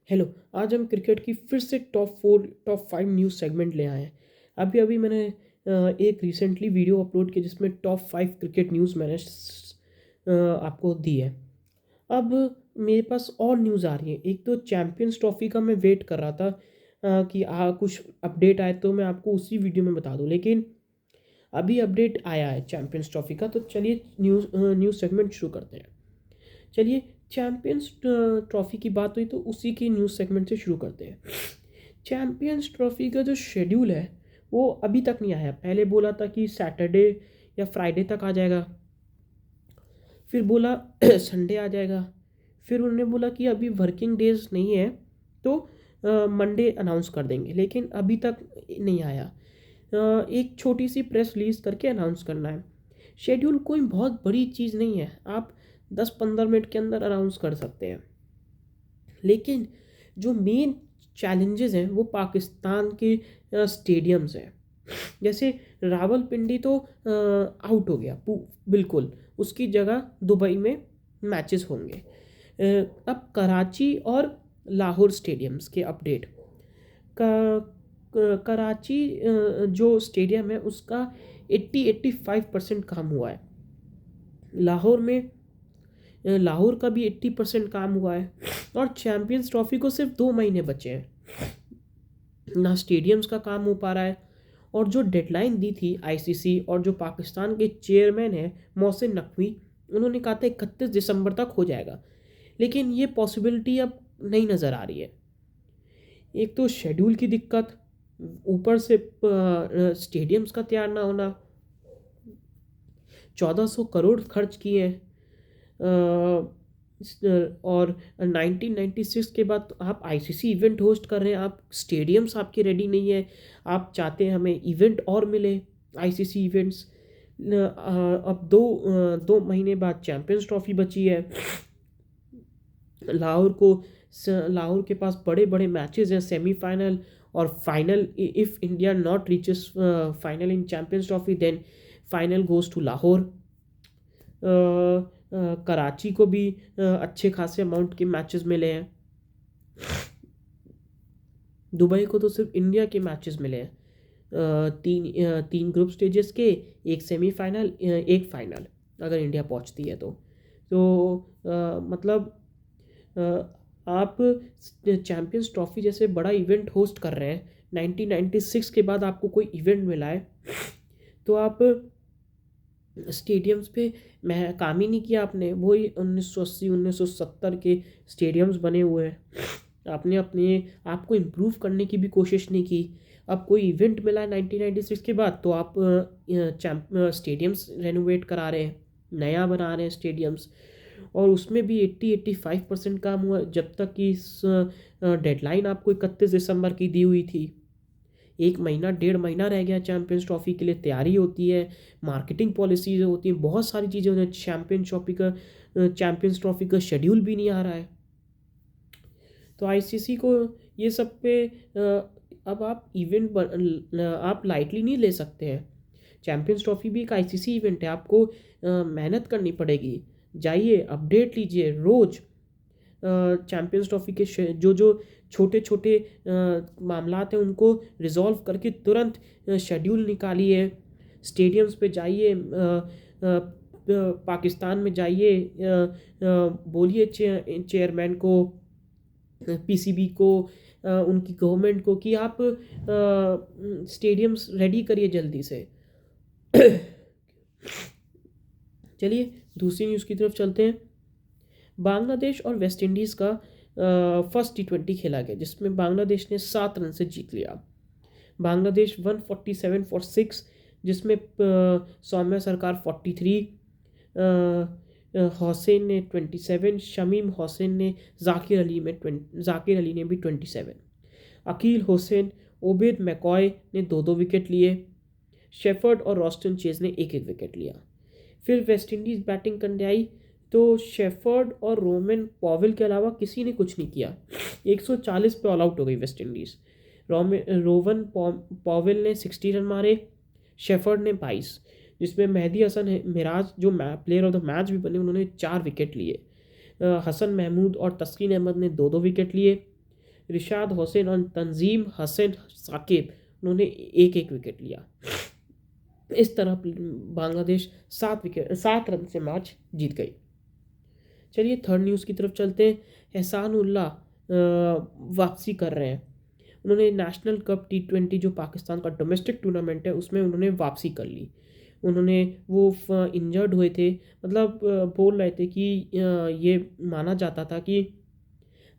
Hello. आज हम cricket की फिर से टॉप 5 न्यूज़ सेगमेंट ले आए हैं। अभी अभी मैंने एक रिसेंटली वीडियो अपलोड की जिसमें टॉप 5 क्रिकेट न्यूज़ मैंने आपको दी है। अब मेरे पास और न्यूज़ आ रही है। एक तो चैंपियंस ट्रॉफी का मैं वेट कर रहा था कि कुछ अपडेट आए तो मैं आपको उसी वीडियो में बता दूं, लेकिन अभी अपडेट आया है चैंपियंस ट्रॉफी का। तो चलिए न्यूज़ सेगमेंट शुरू करते हैं। चलिए, चैंपियंस ट्रॉफी की बात हुई तो उसी की न्यूज़ सेगमेंट से शुरू करते हैं। चैंपियंस ट्रॉफी का जो शेड्यूल है वो अभी तक नहीं आया। पहले बोला था कि सैटरडे या फ्राइडे तक आ जाएगा, फिर बोला संडे आ जाएगा, फिर उन्होंने बोला कि अभी वर्किंग डेज नहीं है तो मंडे अनाउंस कर देंगे, लेकिन अभी तक नहीं आया। एक छोटी सी प्रेस रिलीज करके अनाउंस करना है। शेड्यूल कोई बहुत बड़ी चीज़ नहीं है, आप 10-15 मिनट के अंदर अनाउंस कर सकते हैं। लेकिन जो मेन चैलेंजेस हैं वो पाकिस्तान के स्टेडियम्स हैं। जैसे रावलपिंडी तो आउट हो गया बिल्कुल, उसकी जगह दुबई में मैचेस होंगे। अब कराची और लाहौर स्टेडियम्स के अपडेट का कराची जो स्टेडियम है उसका 80-85% काम हुआ है। लाहौर में लाहौर का भी 80% काम हुआ है। और चैंपियंस ट्रॉफी को सिर्फ 2 महीने बचे हैं, ना स्टेडियम्स का काम हो पा रहा है। और जो डेडलाइन दी थी आईसीसी और जो पाकिस्तान के चेयरमैन हैं मोहसिन नकवी, उन्होंने कहा था 31 दिसंबर तक हो जाएगा, लेकिन ये पॉसिबिलिटी अब नहीं नज़र आ रही है। एक तो शेड्यूल की दिक्कत, ऊपर से स्टेडियम्स का तैयार ना होना। 1400 करोड़ खर्च किए हैं। और 1996 के बाद तो आप आईसीसी इवेंट होस्ट कर रहे हैं, आप स्टेडियम्स आपके रेडी नहीं है। आप चाहते हैं हमें इवेंट और मिले, आईसीसी इवेंट्स। अब 2 महीने बाद चैंपियंस ट्रॉफी बची है। लाहौर को लाहौर के पास बड़े बड़े मैचेस हैं, सेमीफाइनल और final. If India not reaches final in Champions Trophy, then final goes to Lahore. Karachi को भी अच्छे खासे अमाउंट के मैचेस मिले हैं। दुबई को तो सिर्फ इंडिया के मैचेस मिले हैं, तीन ग्रुप स्टेजेस के, एक सेमीफाइनल, एक फाइनल, अगर इंडिया पहुंचती है तो मतलब आप चैंपियंस ट्रॉफी जैसे बड़ा इवेंट होस्ट कर रहे हैं, 1996 के बाद आपको कोई इवेंट मिला है, तो आप स्टेडियम्स पे मैं काम ही नहीं किया आपने। वही 1980 1970 के स्टेडियम्स बने हुए हैं। आपने अपने आप को इम्प्रूव करने की भी कोशिश नहीं की। अब कोई इवेंट मिला है 1996 के बाद तो आप स्टेडियम्स रेनोवेट करा रहे हैं, नया बना रहे हैं स्टेडियम्स। और उसमें भी 80-85% काम हुआ, जब तक कि डेडलाइन आपको 31 दिसंबर की दी हुई थी। 1 महीना 1.5 महीना रह गया चैंपियंस ट्रॉफी के लिए। तैयारी होती है, मार्केटिंग पॉलिसीज होती हैं, बहुत सारी चीज़ें होती हैं। चैंपियंस ट्रॉफी का शेड्यूल भी नहीं आ रहा है। तो आईसीसी को ये सब पे अब आप आप लाइटली नहीं ले सकते हैं। चैंपियंस ट्रॉफी भी एक आईसीसी इवेंट है, आपको मेहनत करनी पड़ेगी। जाइए, अपडेट लीजिए रोज़। चैंपियंस ट्रॉफी के जो जो छोटे छोटे मामलात हैं उनको रिजॉल्व करके तुरंत शेड्यूल निकालिए। स्टेडियम्स पे जाइए, पाकिस्तान में जाइए, बोलिए चेयरमैन को, पीसीबी को, उनकी गवर्नमेंट को कि आप स्टेडियम्स रेडी करिए जल्दी से। चलिए दूसरी न्यूज़ की तरफ चलते हैं। बांग्लादेश और वेस्ट इंडीज़ का फर्स्ट T20 खेला गया, जिसमें बांग्लादेश ने 7 रन से जीत लिया। बांग्लादेश 147 फॉर 6, जिसमें सौम्या सरकार 43, हुसैन ने 27, शमीम हुसैन ने, जाकिर अली ने भी 27, अकील हुसैन, ओबेद मैकॉय ने 2-2 विकेट लिए। शेफर्ड और रॉस्टन चेज ने 1-1 विकेट लिया। फिर वेस्ट इंडीज़ बैटिंग करने आई तो शेफर्ड और रोमन पॉवेल के अलावा किसी ने कुछ नहीं किया। 140 पे ऑल आउट हो गई वेस्ट इंडीज़। रोवन पॉवेल ने 60 रन मारे, शेफर्ड ने 22, जिसमें मेहदी हसन मिराज जो प्लेयर ऑफ द मैच भी बने, उन्होंने 4 विकेट लिए। हसन महमूद और तस्कीन अहमद ने 2-2 विकेट लिए। रिशाद हुसैन और तंजीम हसन साकिब, उन्होंने एक एक विकेट लिया। इस तरह बांग्लादेश 7 रन से मैच जीत गई। चलिए थर्ड न्यूज़ की तरफ चलते हैं। एहसानुल्लाह वापसी कर रहे हैं। उन्होंने नेशनल कप T20 जो पाकिस्तान का डोमेस्टिक टूर्नामेंट है उसमें उन्होंने वापसी कर ली। उन्होंने वो इंजर्ड हुए थे, मतलब बोल रहे थे कि ये माना जाता था कि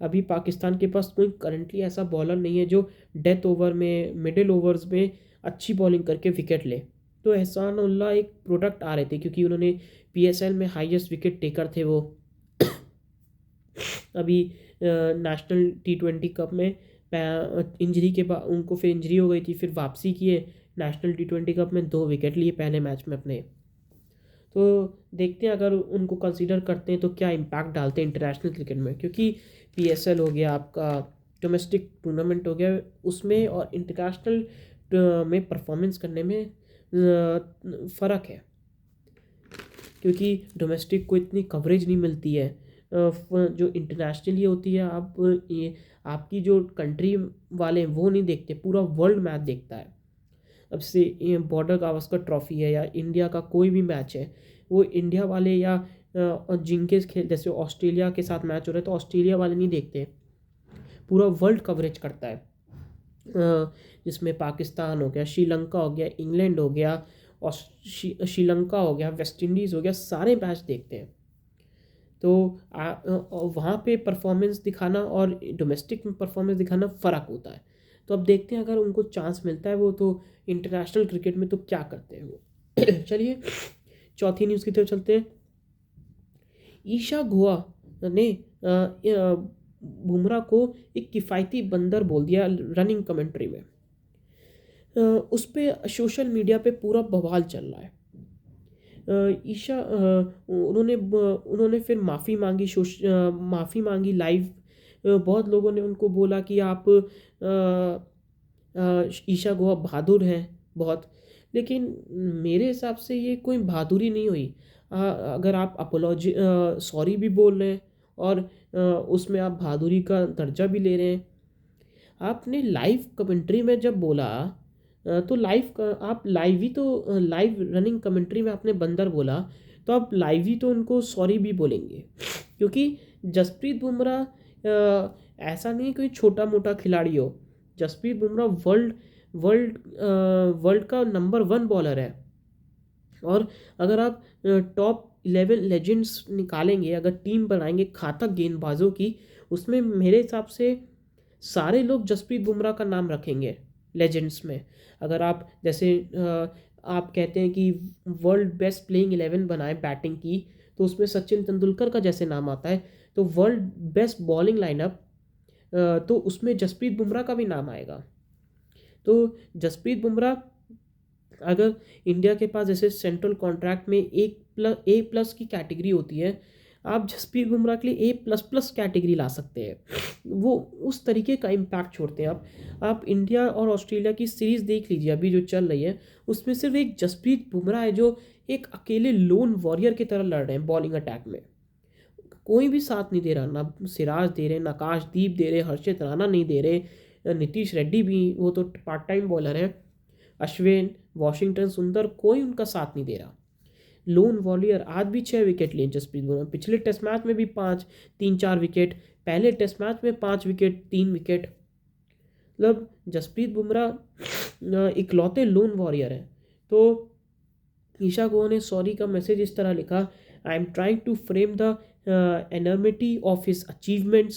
अभी पाकिस्तान के पास कोई करंटली ऐसा बॉलर नहीं है जो डेथ ओवर में, मिडिल ओवर्स में अच्छी बॉलिंग करके विकेट ले। तो एहसानुल्लाह एक प्रोडक्ट आ रहे थे क्योंकि उन्होंने PSL में हाईएस्ट विकेट टेकर थे वो। अभी नेशनल T20 कप में इंजरी के बाद उनको फिर इंजरी हो गई थी, फिर वापसी किए नेशनल T20 कप में 2 विकेट लिए पहले मैच में अपने। तो देखते हैं अगर उनको कंसीडर करते हैं तो क्या इम्पैक्ट डालते हैं इंटरनेशनल क्रिकेट में, क्योंकि PSL हो गया आपका, डोमेस्टिक टूर्नामेंट हो गया, उसमें और इंटरनेशनल में परफॉर्मेंस करने में फ़र्क है, क्योंकि डोमेस्टिक को इतनी कवरेज नहीं मिलती है जो इंटरनेशनली होती है। आप ये आपकी जो कंट्री वाले हैं वो नहीं देखते, पूरा वर्ल्ड मैच देखता है। अब से बॉर्डर गावस्कर ट्रॉफी है या इंडिया का कोई भी मैच है, वो इंडिया वाले या जिनके खेल जैसे ऑस्ट्रेलिया के साथ मैच हो रहा है तो ऑस्ट्रेलिया वाले नहीं देखते, पूरा वर्ल्ड कवरेज करता है। जिसमें पाकिस्तान हो गया, श्रीलंका हो गया, इंग्लैंड हो गया, और श्रीलंका हो गया, वेस्ट इंडीज़ हो गया, सारे मैच देखते हैं। तो वहाँ पे परफॉर्मेंस दिखाना और डोमेस्टिक में परफॉर्मेंस दिखाना फ़र्क होता है। तो अब देखते हैं अगर उनको चांस मिलता है वो तो इंटरनेशनल क्रिकेट में तो क्या करते हैं वो। चलिए चौथी न्यूज़ की तरफ चलते हैं। ईशा गुहा ने बुमराह को एक किफ़ायती बंदर बोल दिया रनिंग कमेंट्री में। उस पर सोशल मीडिया पे पूरा बवाल चल रहा है। ईशा उन्होंने फिर माफ़ी मांगी लाइव। बहुत लोगों ने उनको बोला कि आप ईशा गुहा बहादुर हैं बहुत, लेकिन मेरे हिसाब से ये कोई बहादुरी नहीं हुई। अगर आप अपोलॉजी सॉरी भी बोल रहे हैं और उसमें आप बहादुरी का दर्जा भी ले रहे हैं। आपने लाइव कमेंट्री में जब बोला तो आप लाइव ही तो लाइव रनिंग कमेंट्री में आपने बंदर बोला, तो आप लाइव ही तो उनको सॉरी भी बोलेंगे, क्योंकि जसप्रीत बुमराह ऐसा नहीं कोई छोटा मोटा खिलाड़ी हो। जसप्रीत बुमराह वर्ल्ड का नंबर 1 बॉलर है। और अगर आप टॉप 11 लेजेंड्स निकालेंगे, अगर टीम बनाएंगे घातक गेंदबाजों की, उसमें मेरे हिसाब से सारे लोग जसप्रीत बुमराह का नाम रखेंगे लेजेंड्स में। अगर आप जैसे आप कहते हैं कि वर्ल्ड बेस्ट प्लेइंग 11 बनाए बैटिंग की, तो उसमें सचिन तेंदुलकर का जैसे नाम आता है, तो वर्ल्ड बेस्ट बॉलिंग लाइनअप तो उसमें जसप्रीत बुमराह का भी नाम आएगा। तो जसप्रीत बुमराह अगर इंडिया के पास जैसे सेंट्रल कॉन्ट्रैक्ट में A+ की कैटेगरी होती है, आप जसप्रीत बुमराह के लिए A++ कैटेगरी ला सकते हैं। वो उस तरीके का इम्पैक्ट छोड़ते हैं। आप इंडिया और ऑस्ट्रेलिया की सीरीज़ देख लीजिए अभी जो चल रही है, उसमें सिर्फ एक जसप्रीत बुमराह है जो एक अकेले लोन वॉरियर की तरह लड़ रहे हैं बॉलिंग अटैक में। कोई भी साथ नहीं दे रहा, ना सिराज दे रहे, ना आकाशदीप दे रहे, हर्षित राणा नहीं दे रहे, नीतीश रेड्डी भी वो तो पार्ट टाइम बॉलर है, अश्विन, वॉशिंगटन सुंदर, कोई उनका साथ नहीं दे रहा। लोन वॉरियर आज भी 6 विकेट लिए जसप्रीत बुमराह। पिछले टेस्ट मैच में भी 3-4 विकेट, पहले टेस्ट मैच में 5 विकेट, 3 विकेट। मतलब जसप्रीत बुमराह इकलौते लोन वॉरियर है। तो ईशा गुहा ने सॉरी का मैसेज इस तरह लिखा, I am trying to frame the enormity of his achievements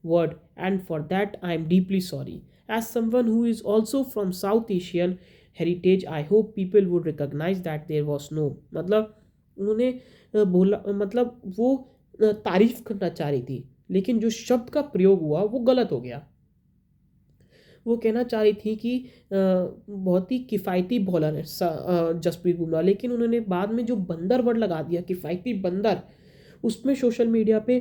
word, and for that I am deeply sorry. As someone who is also from South Asian heritage, I hope people would recognize that there was no, मतलब उन्होंने बोला, मतलब वो तारीफ करना चाह रही थी, लेकिन जो शब्द का प्रयोग हुआ वो गलत हो गया। वो कहना चाह रही थी कि बहुत ही किफ़ायती बॉलर है जसप्रीत बुमराह, लेकिन उन्होंने बाद में जो बंदर वर्ड लगा दिया, किफ़ायती बंदर, उसमें सोशल मीडिया पे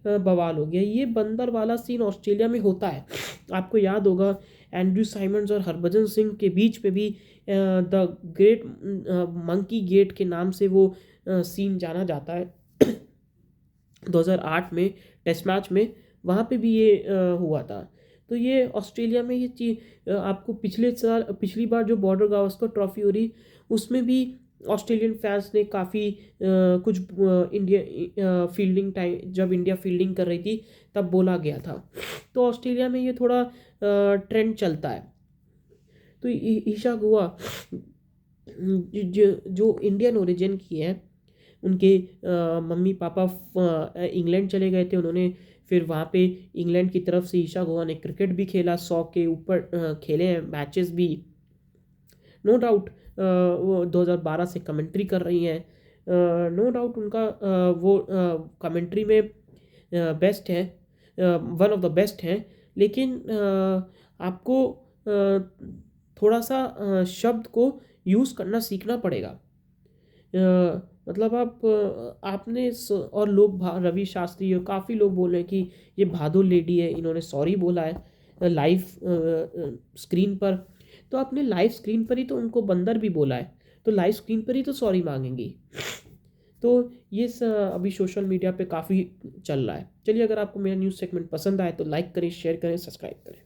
बवाल हो गया। ये बंदर वाला सीन ऑस्ट्रेलिया में होता है। आपको याद होगा एंड्रयू साइमंड्स और हरभजन सिंह के बीच पे भी द ग्रेट मंकी गेट के नाम से वो सीन जाना जाता है। 2008 में टेस्ट मैच में वहाँ पे भी ये हुआ था। तो ये ऑस्ट्रेलिया में ये चीज़ आपको पिछली बार जो बॉर्डर गावस्कर ट्रॉफी हो रही उसमें भी ऑस्ट्रेलियन फैंस ने काफ़ी कुछ इंडिया फील्डिंग टाइम जब इंडिया फील्डिंग कर रही थी तब बोला गया था। तो ऑस्ट्रेलिया में ये थोड़ा ट्रेंड चलता है। तो ईशा गुहा जो इंडियन ओरिजिन की है, उनके मम्मी पापा इंग्लैंड चले गए थे, उन्होंने फिर वहाँ पे इंग्लैंड की तरफ से ईशा गुहा ने क्रिकेट भी खेला, 100 के ऊपर खेले हैं मैचेस भी। नो डाउट वो 2012 से कमेंट्री कर रही हैं। नो डाउट उनका वो कमेंट्री में बेस्ट है, वन ऑफ द बेस्ट हैं। लेकिन आपको थोड़ा सा शब्द को यूज़ करना सीखना पड़ेगा। मतलब आपने और लोग रवि शास्त्री और काफ़ी लोग बोल रहे हैं कि ये बहादुर लेडी है, इन्होंने सॉरी बोला है लाइव स्क्रीन पर। तो आपने लाइव स्क्रीन पर ही तो उनको बंदर भी बोला है, तो लाइव स्क्रीन पर ही तो सॉरी मांगेंगी। तो ये अभी सोशल मीडिया पे काफ़ी चल रहा है। चलिए, अगर आपको मेरा न्यूज़ सेगमेंट पसंद आए तो लाइक करें, शेयर करें, सब्सक्राइब करें।